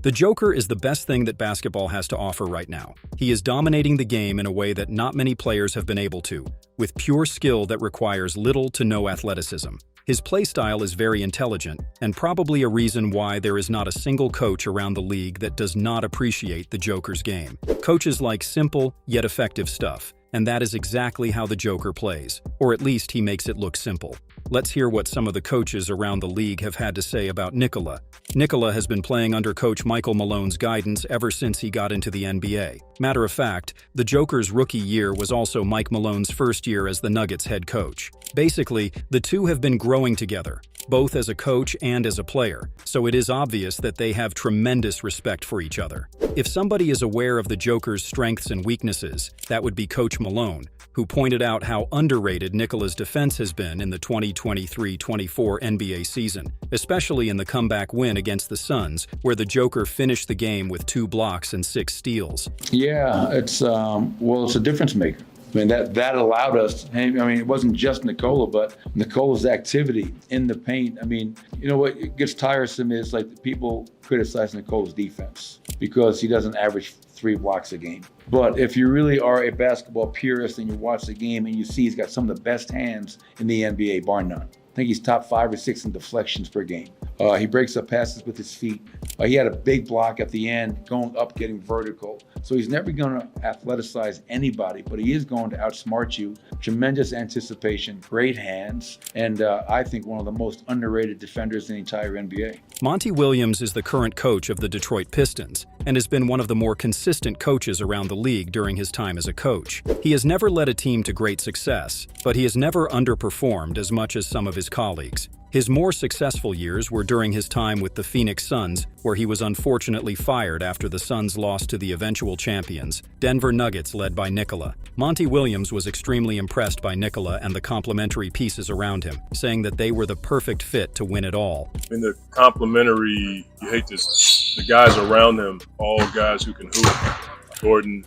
The Joker is the best thing that basketball has to offer right now. He is dominating the game in a way that not many players have been able to, with pure skill that requires little to no athleticism. His play style is very intelligent, and probably a reason why there is not a single coach around the league that does not appreciate the Joker's game. Coaches like simple, yet effective stuff, and that is exactly how the Joker plays, or at least he makes it look simple. Let's hear what some of the coaches around the league have had to say about Nikola. Nikola has been playing under coach Michael Malone's guidance ever since he got into the NBA. Matter of fact, the Joker's rookie year was also Mike Malone's first year as the Nuggets head coach. Basically, the two have been growing together, both as a coach and as a player, so it is obvious that they have tremendous respect for each other. If somebody is aware of the Joker's strengths and weaknesses, that would be Coach Malone, who pointed out how underrated Nikola's defense has been in the 2023-24 NBA season, especially in the comeback win against the Suns, where the Joker finished the game with 2 blocks and 6 steals. Yeah, it's a difference maker. I mean, that allowed us, it wasn't just Nikola, but Nikola's activity in the paint. I mean, you know what gets tiresome is like the people criticize Nikola's defense because he doesn't average 3 blocks a game. But if you really are a basketball purist and you watch the game and you see he's got some of the best hands in the NBA, bar none. I think he's top 5 or 6 in deflections per game. He breaks up passes with his feet. He had a big block at the end, going up, getting vertical. So he's never going to athleticize anybody, but he is going to outsmart you. Tremendous anticipation, great hands, and I think one of the most underrated defenders in the entire NBA. Monty Williams is the current coach of the Detroit Pistons and has been one of the more consistent coaches around the league during his time as a coach. He has never led a team to great success, but he has never underperformed as much as some of his colleagues. His more successful years were during his time with the Phoenix Suns, where he was unfortunately fired after the Suns lost to the eventual champions, Denver Nuggets led by Nikola. Monty Williams was extremely impressed by Nikola and the complementary pieces around him, saying that they were the perfect fit to win it all. In the complementary, you hate this, the guys around him, all guys who can hoop. Gordon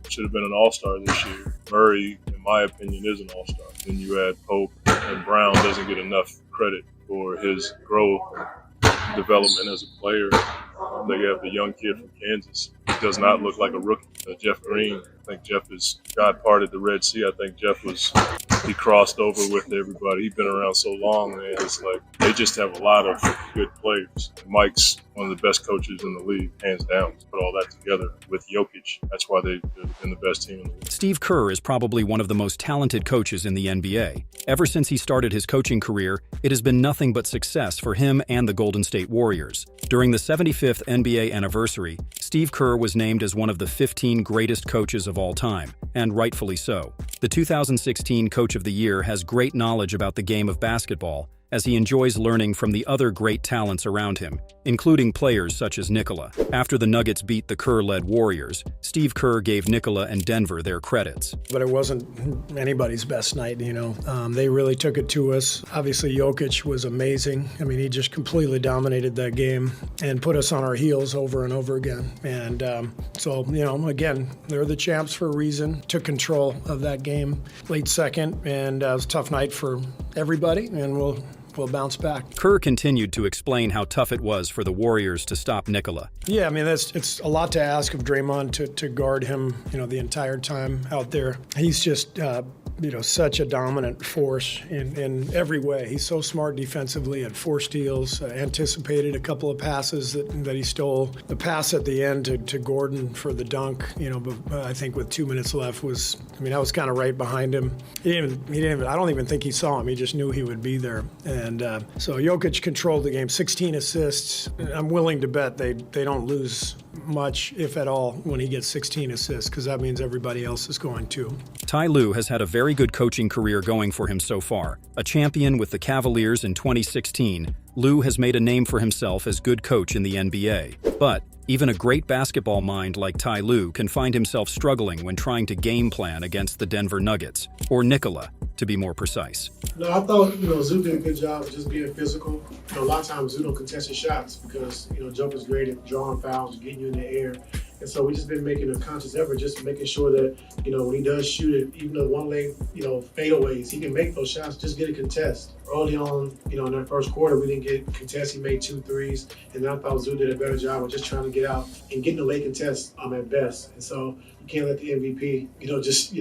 should have been an all-star this year. Murray, in my opinion, is an all-star. Then you add Pope, and Brown doesn't get enough credit for his growth, development as a player. They have the young kid from Kansas. He does not look like a rookie. Jeff Green, I think Jeff is, God parted the Red Sea. I think he crossed over with everybody. He's been around so long, man. It's like they just have a lot of good players. Mike's one of the best coaches in the league, hands down. Put all that together with Jokic. That's why they've been the best team in the league. Steve Kerr is probably one of the most talented coaches in the NBA. Ever since he started his coaching career, it has been nothing but success for him and the Golden State Warriors. During the 75th NBA anniversary, Steve Kerr was named as one of the 15 greatest coaches of all time, and rightfully so. The 2016 Coach of the Year has great knowledge about the game of basketball, as he enjoys learning from the other great talents around him, including players such as Nikola. After the Nuggets beat the Kerr-led Warriors, Steve Kerr gave Nikola and Denver their credits. But it wasn't anybody's best night, They really took it to us. Obviously, Jokic was amazing. He just completely dominated that game and put us on our heels over and over again. And again, they're the champs for a reason. Took control of that game late second, and it was a tough night for everybody, and we'll bounce back. Kerr continued to explain how tough it was for the Warriors to stop Nikola. Yeah, it's a lot to ask of Draymond to guard him, the entire time out there. He's just, such a dominant force in every way. He's so smart defensively, had 4 steals, anticipated a couple of passes that he stole. The pass at the end to Gordon for the dunk, but I think with 2 minutes left I was kind of right behind him. He didn't I don't even think he saw him. He just knew he would be there. And so Jokic controlled the game, 16 assists. I'm willing to bet they don't lose much, if at all, when he gets 16 assists, because that means everybody else is going to. Ty Lue has had a very good coaching career going for him so far. A champion with the Cavaliers in 2016, Lue has made a name for himself as good coach in the NBA. But even a great basketball mind like Ty Lue can find himself struggling when trying to game plan against the Denver Nuggets, or Nikola, to be more precise. No, I thought, Zoo did a good job of just being physical. A lot of times Zoo don't contest his shots because, Joker's great at drawing fouls, getting you in the air. And so we just been making a conscious effort, just making sure that, when he does shoot it, even though one leg, fadeaways, he can make those shots, just get a contest. early on, in that first quarter, we didn't get contests. He made 2 threes, and I thought Zoo did a better job of just trying to get out and getting the late contests at best. And so you can't let the MVP, just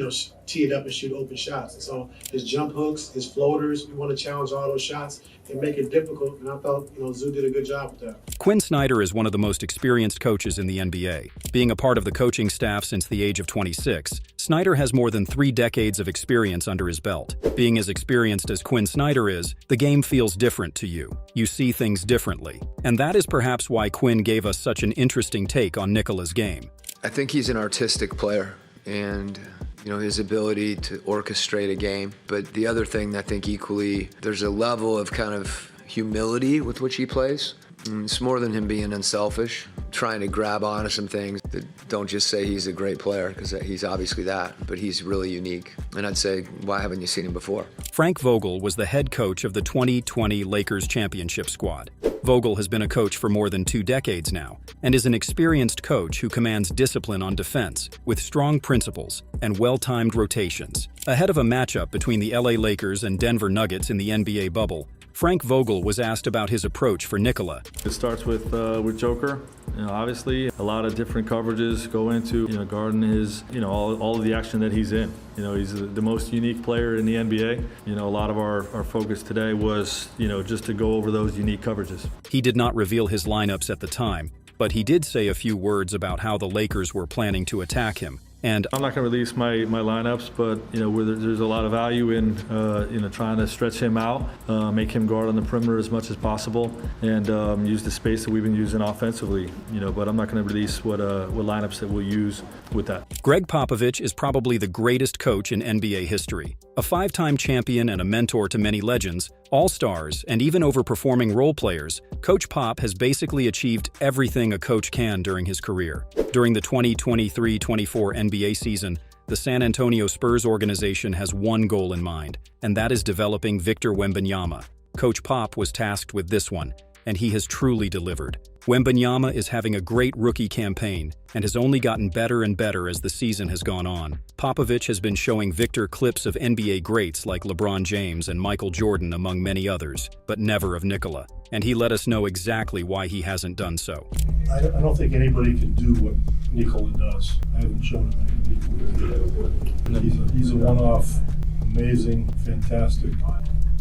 tee it up and shoot open shots. And so his jump hooks, his floaters, we want to challenge all those shots and make it difficult. And I thought, Zoo did a good job with that. Quinn Snyder is one of the most experienced coaches in the NBA. Being a part of the coaching staff since the age of 26, Snyder has more than 3 decades of experience under his belt. Being as experienced as Quinn Snyder is, the game feels different to you. You see things differently. And that is perhaps why Quinn gave us such an interesting take on Nikola's game. I think he's an artistic player, and his ability to orchestrate a game. But the other thing, I think equally, there's a level of kind of humility with which he plays. It's more than him being unselfish, trying to grab onto some things that don't just say he's a great player, because he's obviously that, but he's really unique. And I'd say, why haven't you seen him before? Frank Vogel was the head coach of the 2020 Lakers championship squad. Vogel has been a coach for more than 2 decades now, and is an experienced coach who commands discipline on defense, with strong principles and well-timed rotations. Ahead of a matchup between the LA Lakers and Denver Nuggets in the NBA bubble, Frank Vogel was asked about his approach for Nikola. It starts with Joker. Obviously, a lot of different coverages go into guarding his all of the action that he's in. He's the most unique player in the NBA. A lot of our focus today was just to go over those unique coverages. He did not reveal his lineups at the time, but he did say a few words about how the Lakers were planning to attack him. And I'm not going to release my lineups, but there's a lot of value in trying to stretch him out, make him guard on the perimeter as much as possible, and use the space that we've been using offensively. But I'm not going to release what lineups that we'll use with that. Gregg Popovich is probably the greatest coach in NBA history. A 5-time champion and a mentor to many legends, all-stars, and even overperforming role players, Coach Pop has basically achieved everything a coach can during his career. During the 2023-24 NBA season, the San Antonio Spurs organization has one goal in mind, and that is developing Victor Wembanyama. Coach Pop was tasked with this one, and he has truly delivered. Wembanyama is having a great rookie campaign and has only gotten better and better as the season has gone on. Popovich has been showing Victor clips of NBA greats like LeBron James and Michael Jordan, among many others, but never of Nikola. And he let us know exactly why he hasn't done so. I don't think anybody can do what Nikola does. I haven't shown him anything Nikola can do. He's a one-off, amazing, fantastic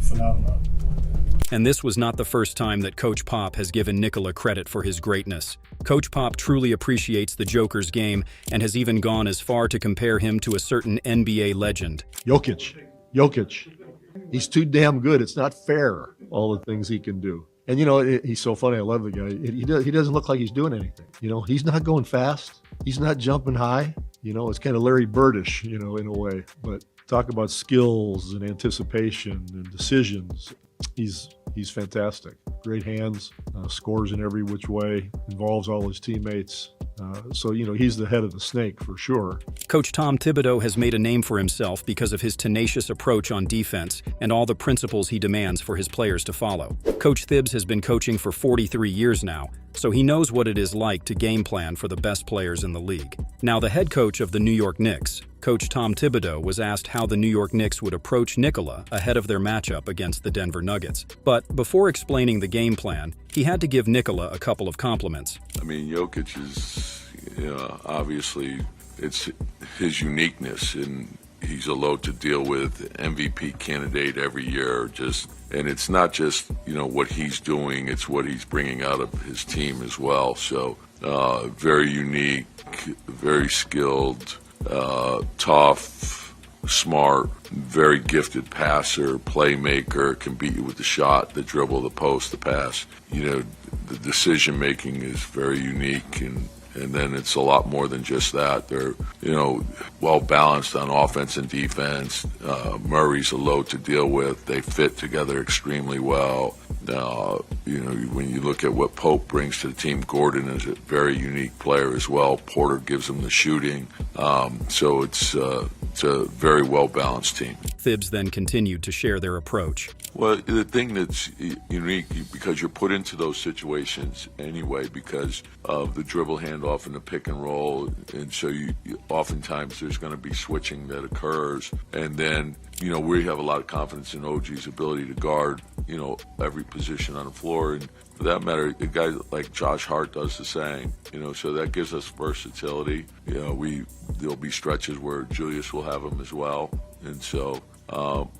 phenomenon. And this was not the first time that Coach Pop has given Nikola credit for his greatness. Coach Pop truly appreciates the Joker's game and has even gone as far to compare him to a certain NBA legend. Jokic. He's too damn good. It's not fair, all the things he can do. And, he's so funny. I love the guy. He doesn't look like he's doing anything. He's not going fast. He's not jumping high. It's kind of Larry Birdish, in a way. But talk about skills and anticipation and decisions. He's fantastic. Great hands, scores in every which way, involves all his teammates. So he's the head of the snake for sure. Coach Tom Tibido has made a name for himself because of his tenacious approach on defense and all the principles he demands for his players to follow. Coach Thibs has been coaching for 43 years now, so he knows what it is like to game plan for the best players in the league. Now, the head coach of the New York Knicks, Coach Tom Tibido, was asked how the New York Knicks would approach Nikola ahead of their matchup against the Denver Nuggets. But before explaining the game plan, he had to give Nikola a couple of compliments. Jokic is, obviously, it's his uniqueness, and he's a load to deal with, MVP candidate every year, and it's not just, what he's doing, it's what he's bringing out of his team as well. So, very unique, very skilled, tough, smart, very gifted passer, playmaker, can beat you with the shot, the dribble, the post, the pass. The decision making is very unique, and then it's a lot more than just that. They're, well balanced on offense and defense. Murray's a load to deal with. They fit together extremely well. When you look at what Pope brings to the team, Gordon is a very unique player as well. Porter gives him the shooting. So it's It's a very well-balanced team. Thibs then continued to share their approach. Well, the thing that's unique, because you're put into those situations anyway because of the dribble handoff and the pick and roll, and so oftentimes there's going to be switching that occurs, and then we have a lot of confidence in OG's ability to guard every position on the floor, and for that matter, a guy like Josh Hart does the same. So that gives us versatility. There'll be stretches where Julius will have him as well, and so.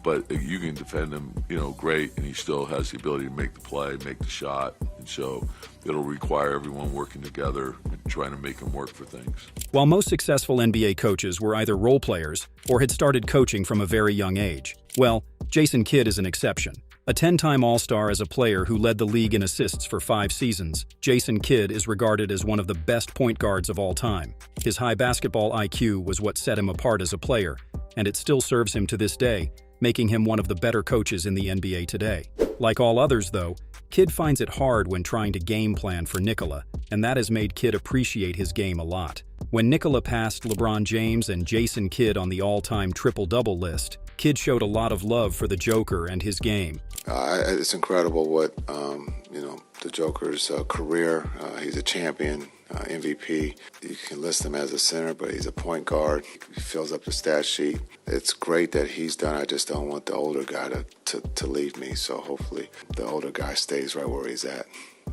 But you can defend him, great, and he still has the ability to make the play, make the shot, and so it'll require everyone working together and trying to make him work for things. While most successful NBA coaches were either role players or had started coaching from a very young age, well, Jason Kidd is an exception. A 10-time All-Star as a player who led the league in assists for 5 seasons, Jason Kidd is regarded as one of the best point guards of all time. His high basketball IQ was what set him apart as a player, and it still serves him to this day, making him one of the better coaches in the NBA today. Like all others, though, Kidd finds it hard when trying to game plan for Nikola, and that has made Kidd appreciate his game a lot. When Nikola passed LeBron James and Jason Kidd on the all-time triple-double list, Kidd showed a lot of love for the Joker and his game. It's incredible what, the Joker's career. He's a champion, MVP. You can list him as a center, but he's a point guard. He fills up the stat sheet. It's great that he's done. I just don't want the older guy to leave me. So hopefully the older guy stays right where he's at.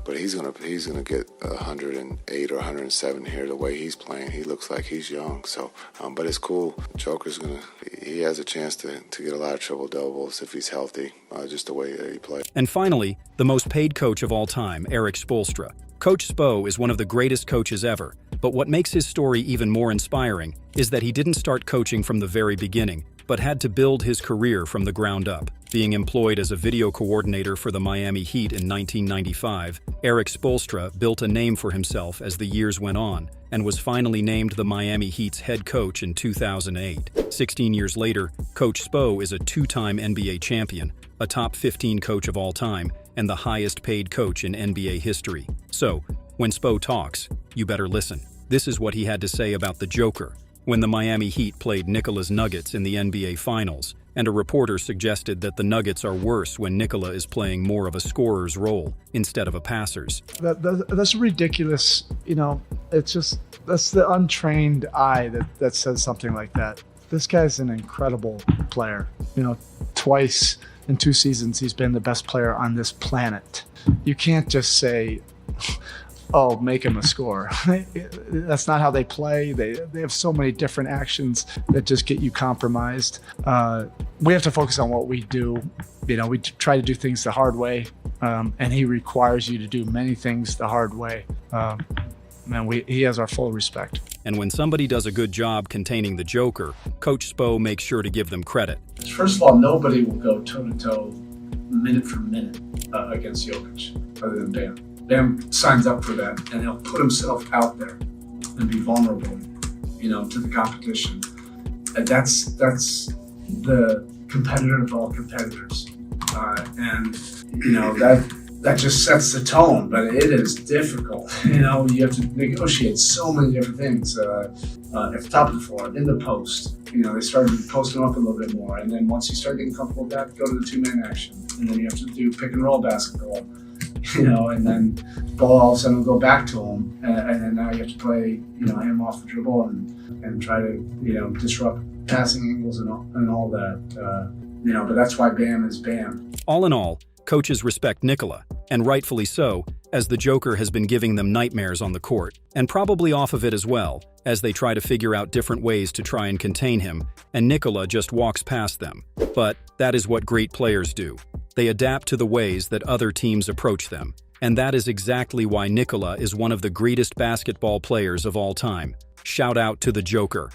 But he's gonna get 108 or 107 here. The way he's playing, he looks like he's young. So, but it's cool. Joker's he has a chance to get a lot of triple doubles if he's healthy. Just the way that he plays. And finally, the most paid coach of all time, Erik Spoelstra. Coach Spo is one of the greatest coaches ever. But what makes his story even more inspiring is that he didn't start coaching from the very beginning, but had to build his career from the ground up. Being employed as a video coordinator for the Miami Heat in 1995, Erik Spoelstra built a name for himself as the years went on, and was finally named the Miami Heat's head coach in 2008. 16 years later, Coach Spo is a 2-time NBA champion, a top 15 coach of all time, and the highest paid coach in NBA history. So, when Spo talks, you better listen. This is what he had to say about the Joker when the Miami Heat played Nikola's Nuggets in the NBA Finals, and a reporter suggested that the Nuggets are worse when Nikola is playing more of a scorer's role instead of a passer's. That's ridiculous. It's just, that's the untrained eye that says something like that. This guy's an incredible player. Twice in 2 seasons, he's been the best player on this planet. You can't just say, oh, make him a scorer. That's not how they play. They have so many different actions that just get you compromised. We have to focus on what we do. We try to do things the hard way, and he requires you to do many things the hard way. He has our full respect. And when somebody does a good job containing the Joker, Coach Spo makes sure to give them credit. First of all, nobody will go toe-to-toe, minute for minute, against Jokic, other than Bam. Bam signs up for that, and he'll put himself out there and be vulnerable, to the competition. And that's the competitor of all competitors, and that just sets the tone. But it is difficult. You have to negotiate so many different things at the top of the floor, in the post. They started posting up a little bit more, and then once you start getting comfortable with that, go to the 2-man action, and then you have to do pick and roll basketball. And then ball all of a sudden will go back to him, and then now you have to play, him off the dribble and try to, disrupt passing angles and all that. But that's why Bam is Bam. All in all, coaches respect Nikola, and rightfully so, as the Joker has been giving them nightmares on the court, and probably off of it as well, as they try to figure out different ways to try and contain him, and Nikola just walks past them. But that is what great players do. They adapt to the ways that other teams approach them, and that is exactly why Nikola is one of the greatest basketball players of all time. Shout out to the Joker.